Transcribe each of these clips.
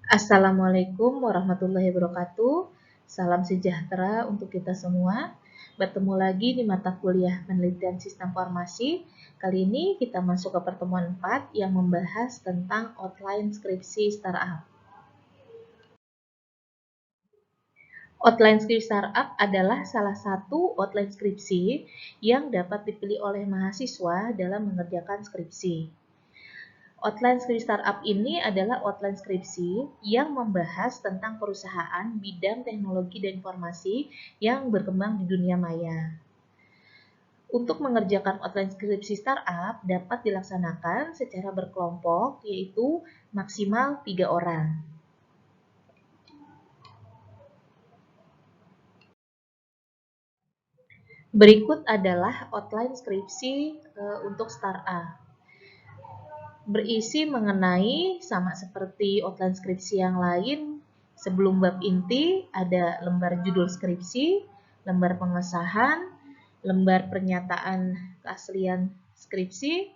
Assalamualaikum warahmatullahi wabarakatuh. Salam sejahtera untuk kita semua. Bertemu lagi di mata kuliah Penelitian Sistem Farmasi. Kali ini kita masuk ke pertemuan 4 yang membahas tentang outline skripsi startup. Outline skripsi startup adalah salah satu outline skripsi yang dapat dipilih oleh mahasiswa dalam mengerjakan skripsi. Outline skripsi startup ini adalah outline skripsi yang membahas tentang perusahaan bidang teknologi dan informasi yang berkembang di dunia maya. Untuk mengerjakan outline skripsi startup dapat dilaksanakan secara berkelompok, yaitu maksimal 3 orang. Berikut adalah outline skripsi untuk startup. Berisi mengenai sama seperti outline skripsi yang lain. Sebelum bab inti ada lembar judul skripsi, lembar pengesahan, lembar pernyataan keaslian skripsi,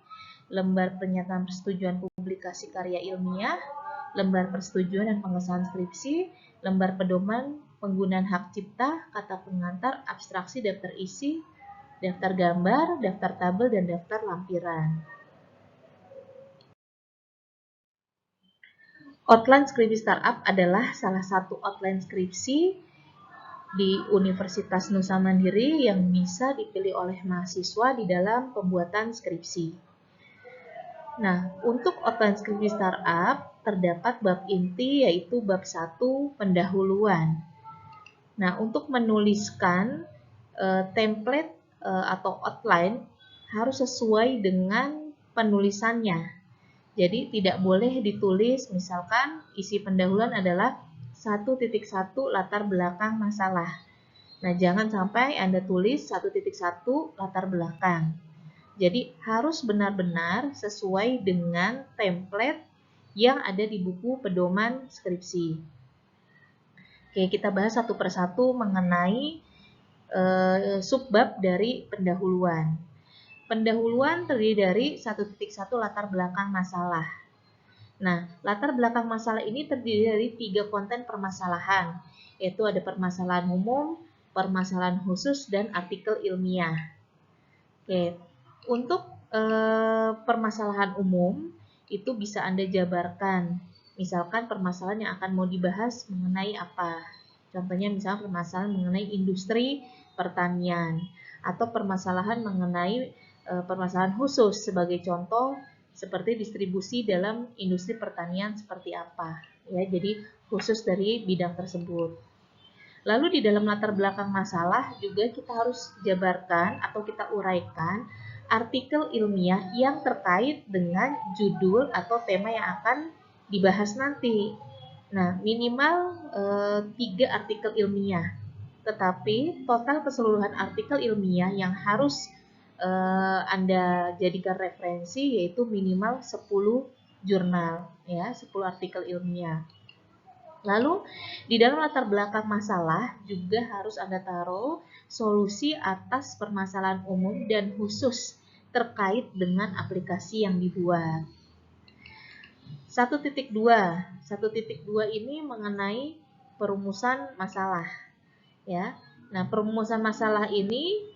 lembar pernyataan persetujuan publikasi karya ilmiah, lembar persetujuan dan pengesahan skripsi, lembar pedoman penggunaan hak cipta, kata pengantar, abstraksi, daftar isi, daftar gambar, daftar tabel, dan daftar lampiran. Outline skripsi startup adalah salah satu outline skripsi di Universitas Nusa Mandiri yang bisa dipilih oleh mahasiswa di dalam pembuatan skripsi. Nah, untuk outline skripsi startup terdapat bab inti yaitu bab 1 pendahuluan. Nah, untuk menuliskan template atau outline harus sesuai dengan penulisannya. Jadi tidak boleh ditulis misalkan isi pendahuluan adalah 1.1 latar belakang masalah. Nah, jangan sampai Anda tulis 1.1 latar belakang. Jadi harus benar-benar sesuai dengan template yang ada di buku pedoman skripsi. Oke, kita bahas satu persatu mengenai subbab dari pendahuluan. Pendahuluan terdiri dari 1.1 latar belakang masalah. Nah, latar belakang masalah ini terdiri dari 3 konten permasalahan, yaitu ada permasalahan umum, permasalahan khusus, dan artikel ilmiah. Oke, untuk permasalahan umum itu bisa Anda jabarkan. Misalkan permasalahan yang akan mau dibahas mengenai apa. Contohnya misalnya permasalahan mengenai industri pertanian atau permasalahan mengenai permasalahan khusus sebagai contoh seperti distribusi dalam industri pertanian seperti apa. Ya, jadi khusus dari bidang tersebut. Lalu di dalam latar belakang masalah juga kita harus jabarkan atau kita uraikan artikel ilmiah yang terkait dengan judul atau tema yang akan dibahas nanti. Nah, minimal 3 artikel ilmiah. Tetapi total keseluruhan artikel ilmiah yang harus Anda jadikan referensi yaitu minimal 10 jurnal, ya, 10 artikel ilmiah. Lalu di dalam latar belakang masalah juga harus Anda taruh solusi atas permasalahan umum dan khusus terkait dengan aplikasi yang dibuat. 1.2 ini mengenai perumusan masalah, ya. Nah, perumusan masalah ini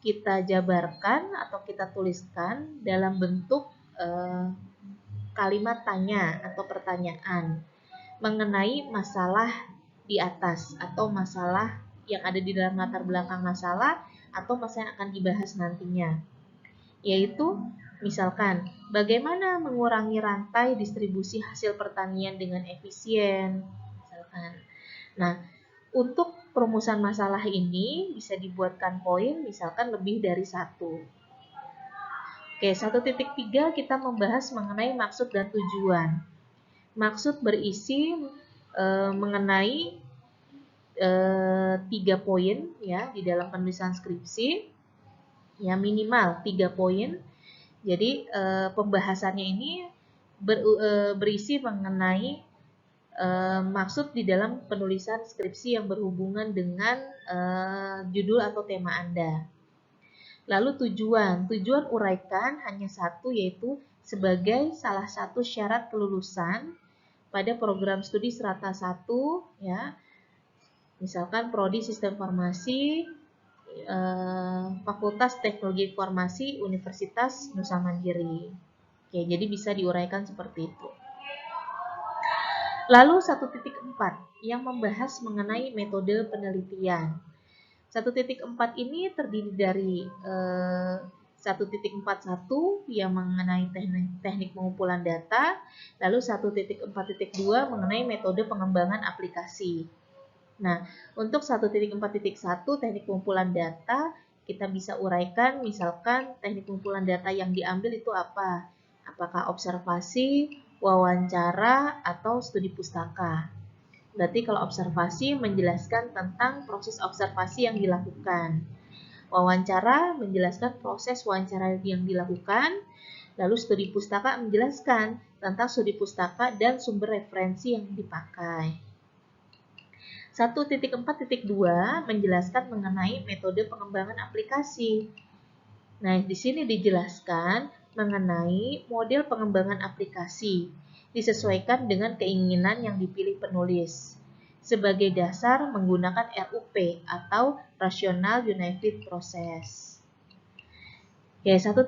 kita jabarkan atau kita tuliskan dalam bentuk kalimat tanya atau pertanyaan mengenai masalah di atas atau masalah yang ada di dalam latar belakang masalah atau masalah yang akan dibahas nantinya. Yaitu misalkan bagaimana mengurangi rantai distribusi hasil pertanian dengan efisien misalkan. Nah, untuk perumusan masalah ini bisa dibuatkan poin misalkan lebih dari 1. Oke, 1.3 kita membahas mengenai maksud dan tujuan. Maksud berisi mengenai 3 poin ya di dalam penulisan skripsi, ya minimal 3 poin. Jadi pembahasannya ini berisi mengenai maksud di dalam penulisan skripsi yang berhubungan dengan judul atau tema Anda. Lalu tujuan uraikan hanya satu, yaitu sebagai salah satu syarat kelulusan pada program studi Strata 1 ya. Misalkan Prodi Sistem Informasi, Fakultas Teknologi Informasi Universitas Nusa Mandiri. Oke, jadi bisa diuraikan seperti itu. Lalu 1.4 yang membahas mengenai metode penelitian. 1.4 ini terdiri dari 1.41 yang mengenai teknik pengumpulan data, lalu 1.4.2 mengenai metode pengembangan aplikasi. Nah, untuk 1.4.1 teknik pengumpulan data, kita bisa uraikan misalkan teknik pengumpulan data yang diambil itu apa? Apakah observasi, wawancara, atau studi pustaka? Berarti kalau observasi menjelaskan tentang proses observasi yang dilakukan. Wawancara menjelaskan proses wawancara yang dilakukan. Lalu studi pustaka menjelaskan tentang studi pustaka dan sumber referensi yang dipakai. 1.4.2 menjelaskan mengenai metode pengembangan aplikasi. Nah, di sini dijelaskan mengenai model pengembangan aplikasi, disesuaikan dengan keinginan yang dipilih penulis. Sebagai dasar menggunakan RUP atau Rational Unified Process. Ya, 1.5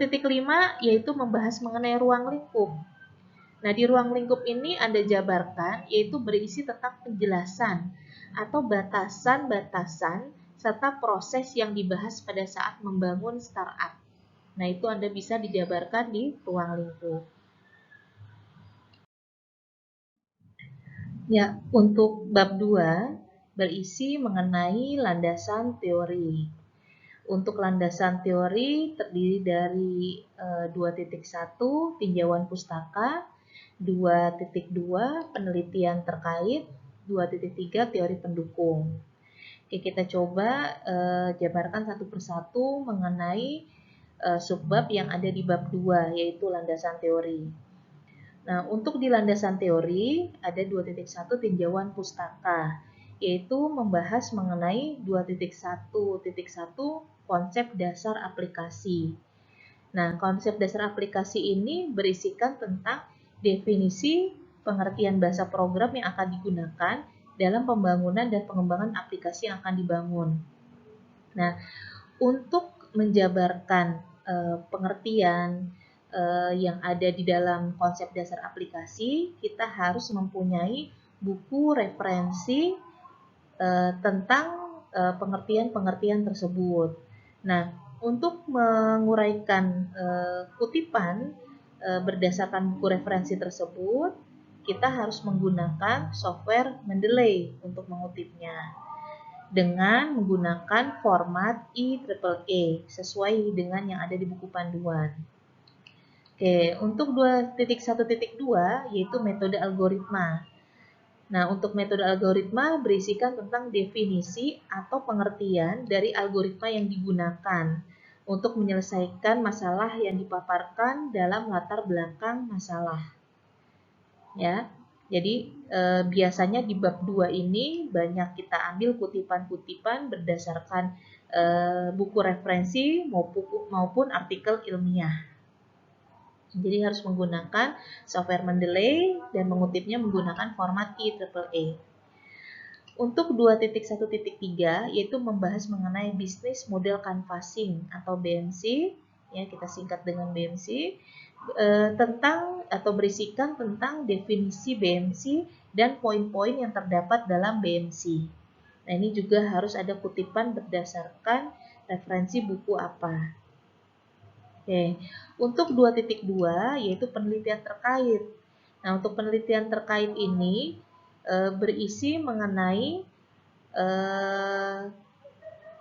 yaitu membahas mengenai ruang lingkup. Nah, di ruang lingkup ini Anda jabarkan yaitu berisi tentang penjelasan atau batasan-batasan serta proses yang dibahas pada saat membangun startup. Nah, itu Anda bisa dijabarkan di ruang lingkup. Ya, untuk bab 2 berisi mengenai landasan teori. Untuk landasan teori terdiri dari 2.1 tinjauan pustaka, 2.2 penelitian terkait, 2.3 teori pendukung. Oke, kita coba jabarkan satu persatu mengenai subbab yang ada di bab 2 yaitu landasan teori. Nah, untuk di landasan teori ada 2.1 tinjauan pustaka yaitu membahas mengenai 2.1.1 konsep dasar aplikasi. Nah, konsep dasar aplikasi ini berisikan tentang definisi pengertian bahasa program yang akan digunakan dalam pembangunan dan pengembangan aplikasi yang akan dibangun. Nah, untuk menjabarkan pengertian yang ada di dalam konsep dasar aplikasi, kita harus mempunyai buku referensi tentang pengertian-pengertian tersebut. Nah, untuk menguraikan kutipan berdasarkan buku referensi tersebut, kita harus menggunakan software Mendeley untuk mengutipnya dengan menggunakan format IEEE sesuai dengan yang ada di buku panduan. Oke, untuk 2.1.2 yaitu metode algoritma. Nah, untuk metode algoritma berisikan tentang definisi atau pengertian dari algoritma yang digunakan untuk menyelesaikan masalah yang dipaparkan dalam latar belakang masalah. Ya, jadi biasanya di bab 2 ini banyak kita ambil kutipan-kutipan berdasarkan buku referensi maupun artikel ilmiah. Jadi harus menggunakan software Mendeley dan mengutipnya menggunakan format IEEE. Untuk 2.1.3 yaitu membahas mengenai bisnis model canvassing atau BMC, ya kita singkat dengan BMC, tentang atau berisikan tentang definisi BMC dan poin-poin yang terdapat dalam BMC. Nah, ini juga harus ada kutipan berdasarkan referensi buku apa. Oke, untuk 2.2 yaitu penelitian terkait. Nah, untuk penelitian terkait ini berisi mengenai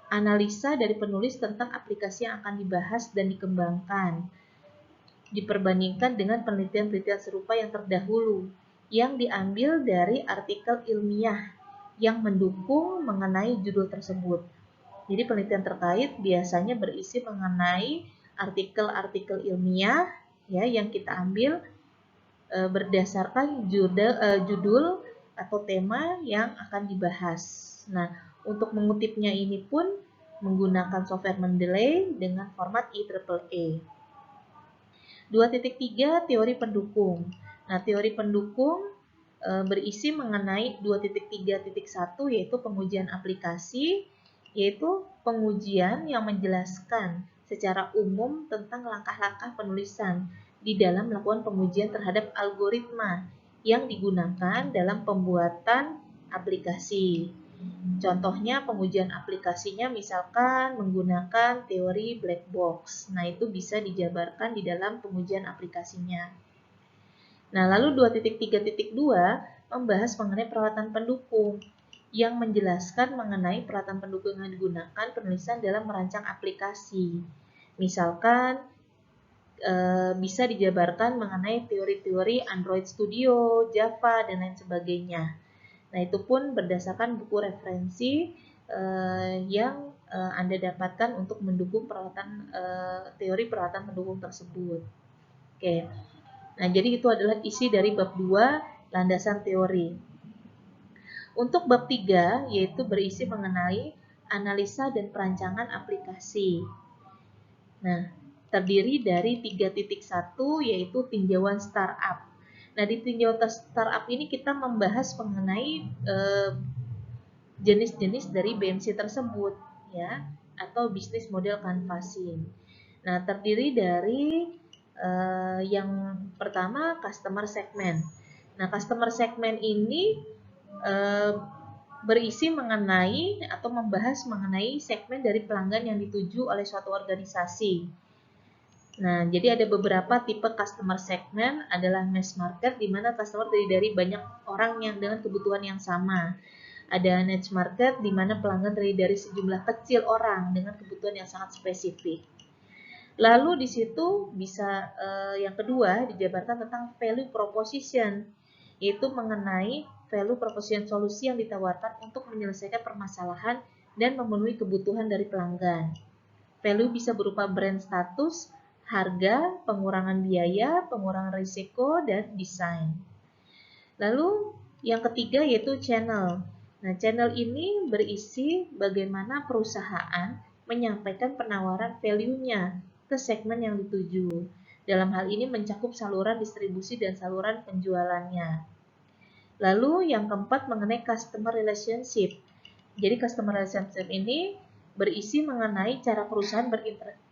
analisa dari penulis tentang aplikasi yang akan dibahas dan dikembangkan diperbandingkan dengan penelitian-penelitian serupa yang terdahulu yang diambil dari artikel ilmiah yang mendukung mengenai judul tersebut. Jadi penelitian terkait biasanya berisi mengenai artikel-artikel ilmiah ya yang kita ambil berdasarkan judul atau tema yang akan dibahas. Nah, untuk mengutipnya ini pun menggunakan software Mendeley dengan format IEEE. 2.3 teori pendukung. Nah, teori pendukung berisi mengenai 2.3.1 yaitu pengujian aplikasi, yaitu pengujian yang menjelaskan secara umum tentang langkah-langkah penulisan di dalam melakukan pengujian terhadap algoritma yang digunakan dalam pembuatan aplikasi. Contohnya pengujian aplikasinya misalkan menggunakan teori black box. Nah, itu bisa dijabarkan di dalam pengujian aplikasinya. Nah, lalu 2.3.2 membahas mengenai peralatan pendukung yang menjelaskan mengenai peralatan pendukung yang digunakan penulisan dalam merancang aplikasi. Misalkan bisa dijabarkan mengenai teori-teori Android Studio, Java, dan lain sebagainya. Nah, itu pun berdasarkan buku referensi yang Anda dapatkan untuk mendukung teori peralatan pendukung tersebut. Oke. Nah, jadi itu adalah isi dari bab 2, landasan teori. Untuk bab 3, yaitu berisi mengenai analisa dan perancangan aplikasi. Nah, terdiri dari 3.1, yaitu tinjauan startup. Nah, di tinjauan startup ini kita membahas mengenai jenis-jenis dari BMC tersebut, ya, atau bisnis model canvassing. Nah, terdiri dari yang pertama customer segment. Nah, customer segment ini berisi mengenai atau membahas mengenai segmen dari pelanggan yang dituju oleh suatu organisasi. Nah, jadi ada beberapa tipe customer segment adalah mass market, di mana customer terdiri dari banyak orang yang dengan kebutuhan yang sama. Ada niche market, di mana pelanggan terdiri dari sejumlah kecil orang dengan kebutuhan yang sangat spesifik. Lalu di situ bisa yang kedua dijabarkan tentang value proposition, yaitu mengenai value proposition solusi yang ditawarkan untuk menyelesaikan permasalahan dan memenuhi kebutuhan dari pelanggan. Value bisa berupa brand status, harga, pengurangan biaya, pengurangan risiko, dan desain. Lalu yang ketiga yaitu channel. Nah, channel ini berisi bagaimana perusahaan menyampaikan penawaran value-nya ke segmen yang dituju. Dalam hal ini mencakup saluran distribusi dan saluran penjualannya. Lalu yang keempat mengenai customer relationship. Jadi customer relationship ini berisi mengenai cara perusahaan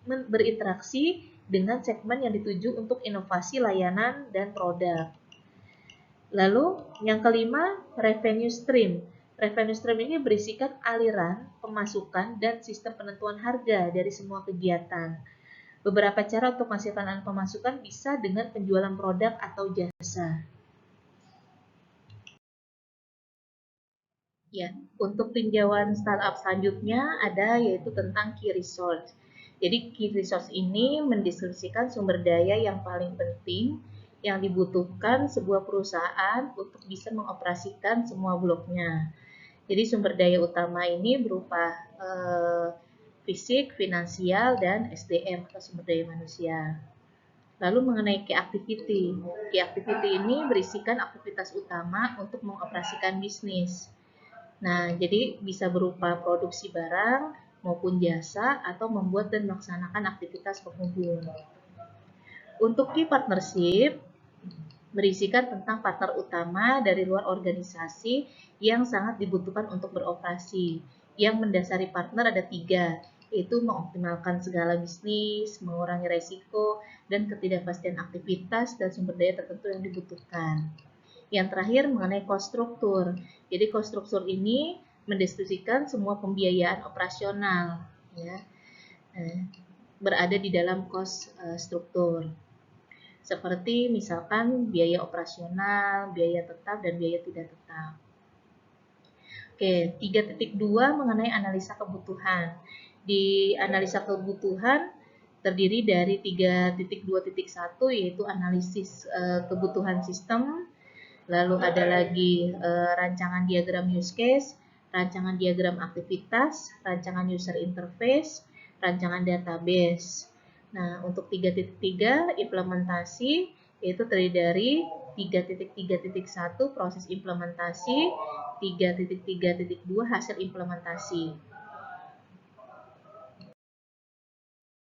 berinteraksi dengan segmen yang dituju untuk inovasi layanan dan produk. Lalu yang kelima, revenue stream. Revenue stream ini berisikan aliran, pemasukan, dan sistem penentuan harga dari semua kegiatan. Beberapa cara untuk menghasilkan pemasukan bisa dengan penjualan produk atau jasa. Ya, untuk tinjauan startup selanjutnya ada yaitu tentang key resource. Jadi key resource ini mendeskripsikan sumber daya yang paling penting yang dibutuhkan sebuah perusahaan untuk bisa mengoperasikan semua bloknya. Jadi sumber daya utama ini berupa fisik, finansial, dan SDM atau sumber daya manusia. Lalu mengenai key activity. Key activity ini berisikan aktivitas utama untuk mengoperasikan bisnis. Nah, jadi bisa berupa produksi barang maupun jasa atau membuat dan melaksanakan aktivitas penghubung. Untuk key partnership, berisikan tentang partner utama dari luar organisasi yang sangat dibutuhkan untuk beroperasi. Yang mendasari partner ada 3, yaitu mengoptimalkan segala bisnis, mengurangi resiko, dan ketidakpastian aktivitas dan sumber daya tertentu yang dibutuhkan. Yang terakhir mengenai cost struktur. Jadi cost struktur ini mendeskripsikan semua pembiayaan operasional, ya, berada di dalam cost struktur. Seperti misalkan biaya operasional, biaya tetap, dan biaya tidak tetap. Oke, 3.2 mengenai analisa kebutuhan. Di analisa kebutuhan terdiri dari 3.2.1 yaitu analisis kebutuhan sistem. Lalu ada lagi rancangan diagram use case, rancangan diagram aktivitas, rancangan user interface, rancangan database. Nah, untuk 3.3 implementasi yaitu terdiri dari 3.3.1 proses implementasi, 3.3.2 hasil implementasi.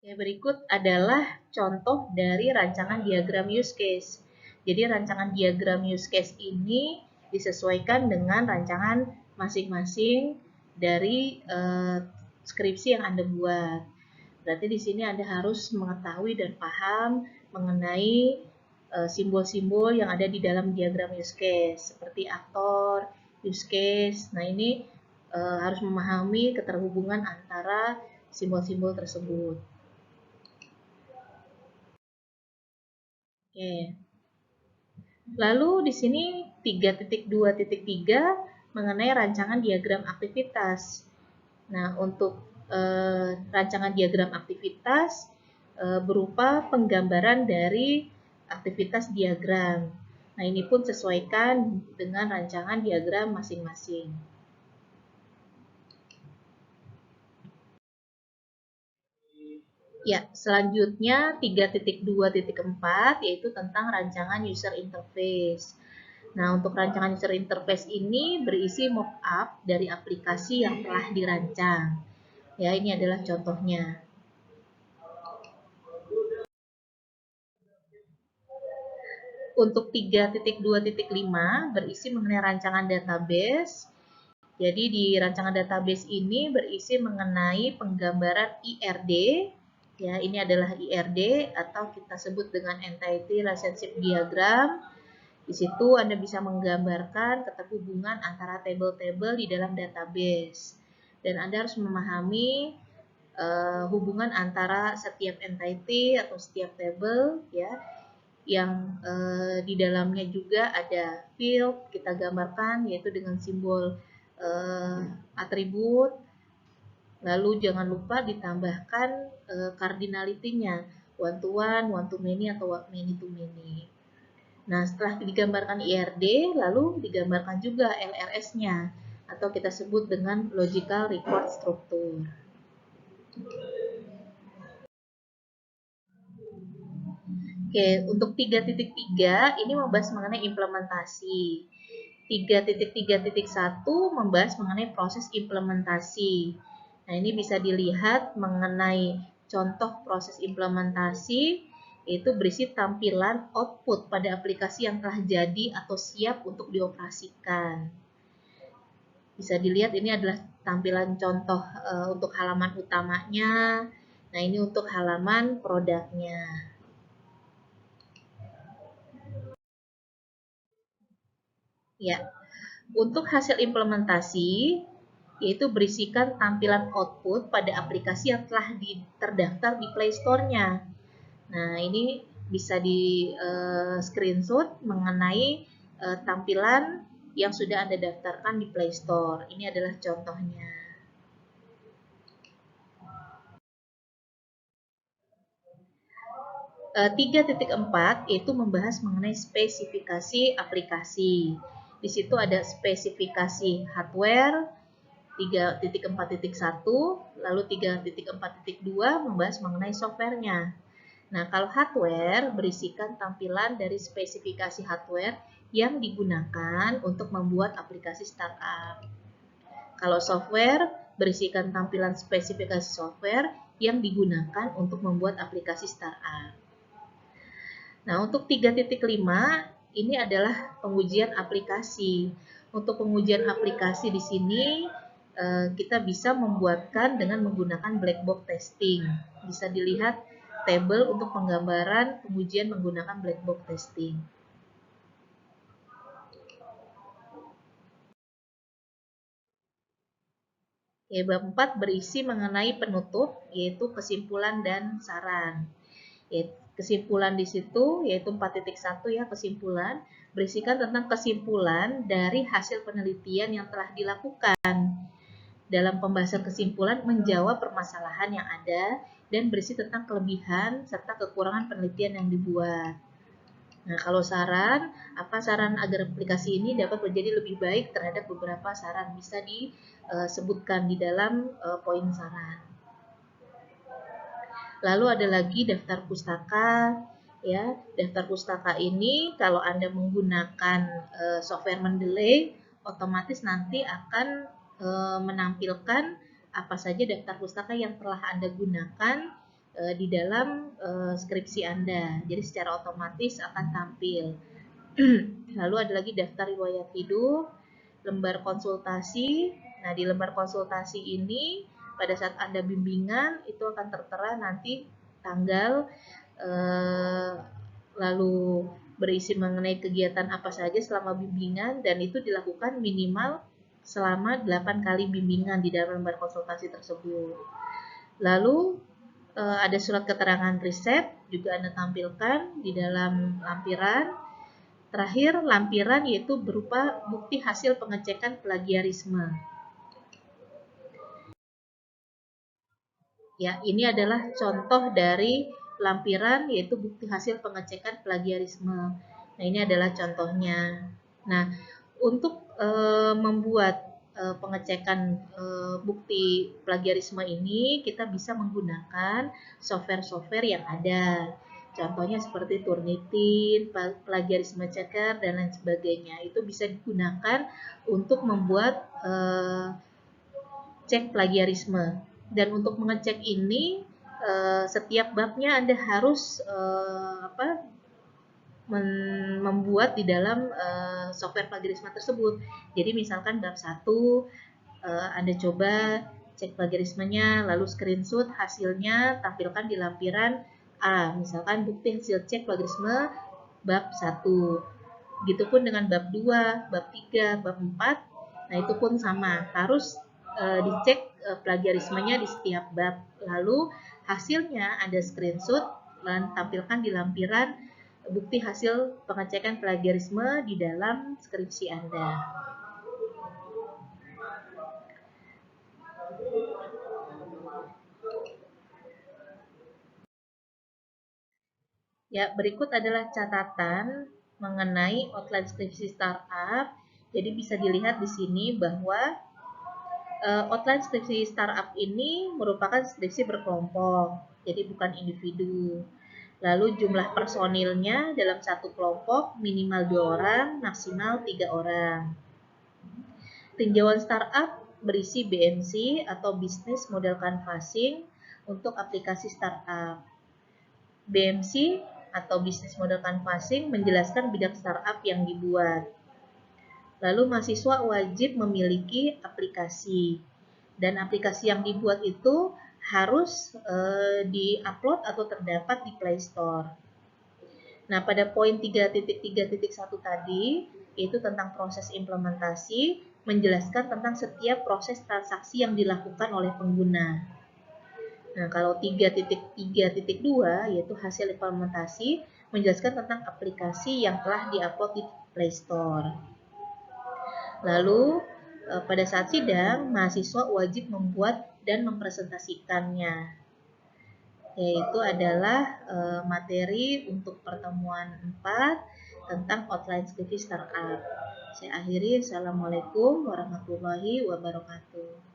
Berikut adalah contoh dari rancangan diagram use case. Jadi rancangan diagram use case ini disesuaikan dengan rancangan masing-masing dari skripsi yang Anda buat. Berarti di sini Anda harus mengetahui dan paham mengenai simbol-simbol yang ada di dalam diagram use case, seperti aktor, use case. Nah, ini harus memahami keterhubungan antara simbol-simbol tersebut. Oke. Lalu di sini 3.2.3 mengenai rancangan diagram aktivitas. Nah, untuk rancangan diagram aktivitas berupa penggambaran dari aktivitas diagram. Nah, ini pun sesuaikan dengan rancangan diagram masing-masing. Ya, selanjutnya 3.2.4 yaitu tentang rancangan user interface. Nah, untuk rancangan user interface ini berisi mockup dari aplikasi yang telah dirancang. Ya, ini adalah contohnya. Untuk 3.2.5 berisi mengenai rancangan database. Jadi di rancangan database ini berisi mengenai penggambaran IRD. Ya, ini adalah IRD atau kita sebut dengan Entity Relationship Diagram. Di situ Anda bisa menggambarkan keterhubungan antara tabel-tabel di dalam database. Dan Anda harus memahami hubungan antara setiap entity atau setiap tabel, ya, yang di dalamnya juga ada field, kita gambarkan yaitu dengan simbol atribut. Lalu jangan lupa ditambahkan cardinality-nya, one to one to many, atau many to many. Nah, setelah digambarkan IRD, lalu digambarkan juga LRS-nya, atau kita sebut dengan Logical Record Structure. Oke, untuk 3.3 ini membahas mengenai implementasi. 3.3.1 membahas mengenai proses implementasi. Nah, ini bisa dilihat mengenai contoh proses implementasi, yaitu berisi tampilan output pada aplikasi yang telah jadi atau siap untuk dioperasikan. Bisa dilihat ini adalah tampilan contoh untuk halaman utamanya. Nah, ini untuk halaman produknya. Ya, untuk hasil implementasi yaitu berisikan tampilan output pada aplikasi yang telah terdaftar di Play Store-nya. Nah, ini bisa di screenshot mengenai tampilan yang sudah Anda daftarkan di Play Store. Ini adalah contohnya. E, 3.4 yaitu membahas mengenai spesifikasi aplikasi. Di situ ada spesifikasi hardware, 3.4.1, lalu 3.4.2 membahas mengenai softwarenya. Nah, kalau hardware berisikan tampilan dari spesifikasi hardware yang digunakan untuk membuat aplikasi startup. Kalau software berisikan tampilan spesifikasi software yang digunakan untuk membuat aplikasi startup. Nah, untuk 3.5 ini adalah pengujian aplikasi. Untuk pengujian aplikasi di sini kita bisa membuatkan dengan menggunakan black box testing. Bisa dilihat tabel untuk penggambaran pengujian menggunakan black box testing. Oke, bab 4 berisi mengenai penutup, yaitu kesimpulan dan saran. Kesimpulan di situ yaitu 4.1 ya, kesimpulan berisikan tentang kesimpulan dari hasil penelitian yang telah dilakukan. Dalam pembahasan kesimpulan menjawab permasalahan yang ada dan berisi tentang kelebihan serta kekurangan penelitian yang dibuat. Nah, kalau saran, apa saran agar aplikasi ini dapat menjadi lebih baik terhadap beberapa saran bisa disebutkan di dalam poin saran. Lalu ada lagi daftar pustaka, ya. Daftar pustaka ini kalau Anda menggunakan software Mendeley, otomatis nanti akan menampilkan apa saja daftar pustaka yang telah Anda gunakan di dalam skripsi Anda. Jadi secara otomatis akan tampil. Lalu ada lagi daftar riwayat hidup, lembar konsultasi. Nah, di lembar konsultasi ini pada saat Anda bimbingan itu akan tertera nanti tanggal, lalu berisi mengenai kegiatan apa saja selama bimbingan, dan itu dilakukan minimal selama 8 kali bimbingan di dalam lembar konsultasi tersebut. Lalu ada surat keterangan riset juga Anda tampilkan di dalam lampiran. Terakhir, lampiran yaitu berupa bukti hasil pengecekan plagiarisme. Ya, ini adalah contoh dari lampiran yaitu bukti hasil pengecekan plagiarisme. Nah, ini adalah contohnya. Nah, untuk membuat pengecekan bukti plagiarisme ini, kita bisa menggunakan software-software yang ada. Contohnya seperti Turnitin, Plagiarisme Checker, dan lain sebagainya. Itu bisa digunakan untuk membuat cek plagiarisme. Dan untuk mengecek ini, setiap babnya Anda harus membuat di dalam software plagiarisme tersebut. Jadi misalkan bab 1 Anda coba cek plagiarismenya, lalu screenshot hasilnya tampilkan di lampiran A, misalkan bukti hasil cek plagiarisme bab 1. Begitupun dengan bab 2, bab 3, bab 4. Nah, itu pun sama, harus dicek plagiarismenya di setiap bab. Lalu hasilnya Anda screenshot dan tampilkan di lampiran bukti hasil pengecekan plagiarisme di dalam skripsi Anda. Ya, berikut adalah catatan mengenai outline skripsi startup. Jadi bisa dilihat di sini bahwa outline skripsi startup ini merupakan skripsi berkelompok, jadi bukan individu. Lalu jumlah personilnya dalam satu kelompok minimal 2 orang, maksimal 3 orang. Tinjauan startup berisi BMC atau Business Model Canvassing untuk aplikasi startup. BMC atau Business Model Canvassing menjelaskan bidang startup yang dibuat. Lalu mahasiswa wajib memiliki aplikasi. Dan aplikasi yang dibuat itu harus di-upload atau terdapat di Play Store. Nah, pada poin 3.3.1 tadi, yaitu tentang proses implementasi, menjelaskan tentang setiap proses transaksi yang dilakukan oleh pengguna. Nah, kalau 3.3.2, yaitu hasil implementasi, menjelaskan tentang aplikasi yang telah di-upload di Play Store. Lalu, pada saat sidang, mahasiswa wajib membuat dan mempresentasikannya, yaitu adalah materi untuk pertemuan 4 tentang outline skripsi startup. Saya akhiri, Assalamualaikum warahmatullahi wabarakatuh.